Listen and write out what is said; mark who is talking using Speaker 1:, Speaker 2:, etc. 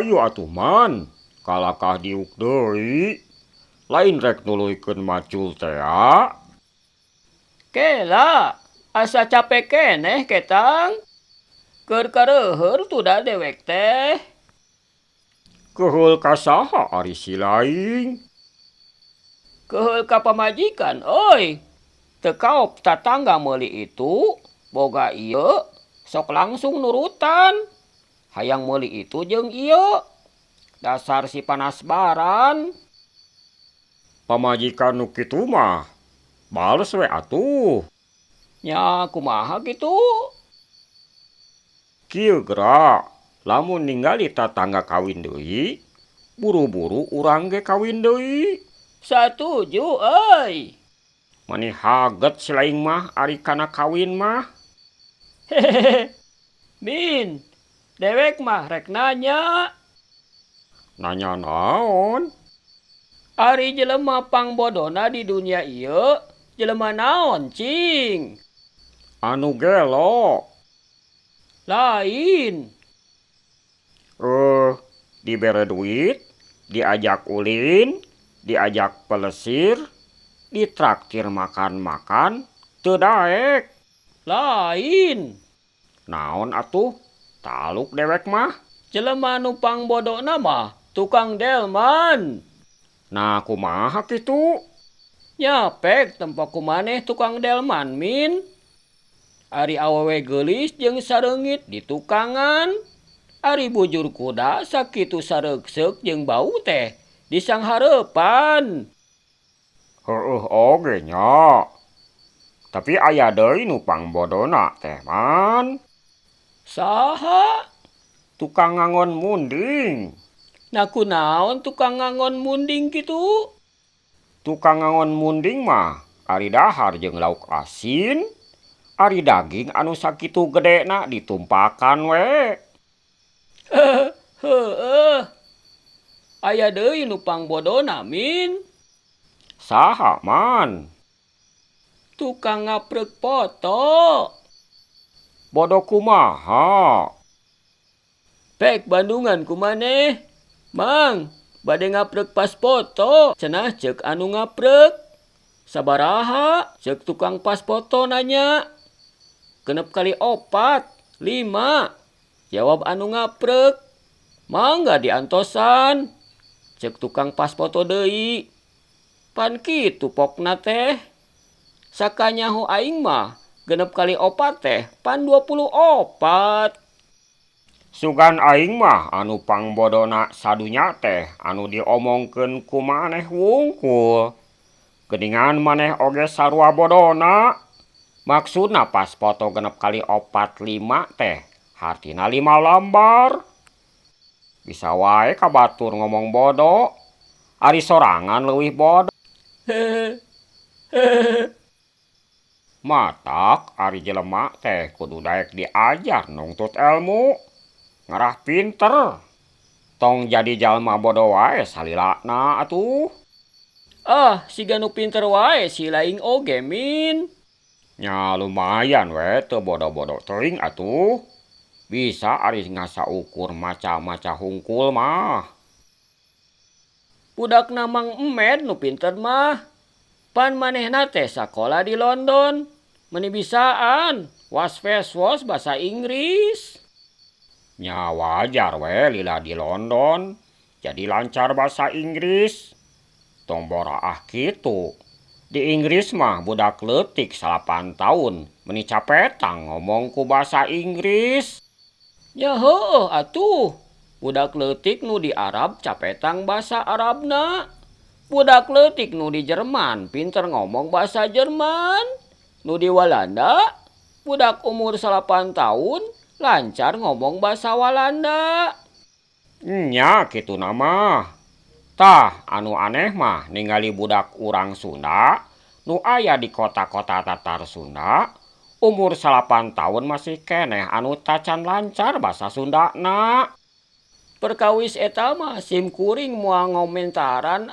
Speaker 1: Hayu atuh man, kalakah diuk deui. Lain rek nuluykeun macul teh.
Speaker 2: Kela, asa capek keneh ketang. Keur kareuheur tuda dewek teh.
Speaker 1: Keheul ka saha ari si laing?
Speaker 2: Keheul ka pamajikan, oi. Teu kaop tatangga meuli itu, boga ieu, sok langsung nurutan. Hayang meuli itu jeung ieu. Dasar si panasbaran.
Speaker 1: Pamajikan nu kitu mah bales we atuh.
Speaker 2: Nya kumaha kitu?
Speaker 1: Kieu geura, lamun ningali tatangga kawin deui, buru-buru urang ge kawin deui.
Speaker 2: Satuju, euy.
Speaker 1: Maneh haget si laing mah ari kana kawin mah.
Speaker 2: Hehehe. Min, dewek mah rek nanya.
Speaker 1: Nanya naon?
Speaker 2: Ari jelema pangbodona di dunia ieu, jelema naon cing?
Speaker 1: Anu gelo.
Speaker 2: Lain.
Speaker 1: Dibere duit, diajak ulin, diajak pelesir, ditraktir makan-makan, teu daek.
Speaker 2: Lain.
Speaker 1: Naon atuh? Taluk dewek mah.
Speaker 2: Jelema nu pangbodona mah tukang delman.
Speaker 1: Nah kumaha kitu?
Speaker 2: Nyapek tempo kumaneh tukang delman min. Ari awewe geulis jeung sareungit di tukangan. Ari bujur kuda sakitu sareugseuk jeung bau teh di sanghareupan.
Speaker 1: Heueuh oge nya. Tapi aya deui nu pangbodona teh man.
Speaker 2: Saha?
Speaker 1: Tukang ngangon munding.
Speaker 2: Nah kunaon tukang ngangon munding kitu?
Speaker 1: Tukang ngangon munding mah ari dahar jeung lauk asin, ari daging anu sakitu gedena ditumpakan we.
Speaker 2: Heueuh. Aya deui nu pangbodona min.
Speaker 1: Saha man?
Speaker 2: Tukang ngapreuk foto.
Speaker 1: Bodoh kumaha?
Speaker 2: Pek Bandungan kumaneh. Mang, bade ngapreuk pas foto. Cenah ceuk anu ngapreuk. Sabaraha? Ceuk tukang pas foto nanya. 6 kali 4, 5. Jawab anu ngapreuk. Mangga diantosan. Ceuk tukang pas foto deui. Pan kitu pokna teh. Sakanyaho aing mah 6 kali 4 teh pan 24.
Speaker 1: Sugan aing mah anu pangbodona sadunya teh anu diomongkeun ku maneh wungkul. Geuningan maneh oge sarua bodona. Maksudna pas foto 6 kali 4 5 teh hartina 5 lembar. Bisa wae ka batur ngomong bodo. Ari sorangan leuwih bodo. Matak ari jelema teh kudu daek diajar nungtut ilmu. Ngarah pinter. Tong jadi jalma bodo wae salilana atuh.
Speaker 2: Siga nu pinter wae si laing oge min.
Speaker 1: Nya lumayan we teu bodo-bodo teuing atuh. Bisa ari ngasa ukur maca-maca hungkul mah.
Speaker 2: Budakna Mang Emed nu pinter mah. Pan manehna teh sakola di London. Meuni bisaan was-was basa Inggris.
Speaker 1: Nya wajar we lila di London. Jadi lancar bahasa Inggris. Tong boraah kitu. Di Inggris mah budak leutik 8 tahun. Meuni capetang ngomong ku bahasa Inggris.
Speaker 2: Ya heueuh atuh. Budak leutik nu di Arab capetang bahasa Arabna. Budak leutik nu di Jerman pinter ngomong bahasa Jerman. Nu di Walanda, budak umur 8 tahun lancar ngomong bahasa Walanda.
Speaker 1: Nya kitu nama. Tah anu aneh mah ningali budak urang Sunda nu aya di kota-kota Tatar Sunda umur 8 tahun masih keneh anu tacan lancar bahasa Sundana.
Speaker 2: Perkawis eta mah sim kuring moal ngomentaran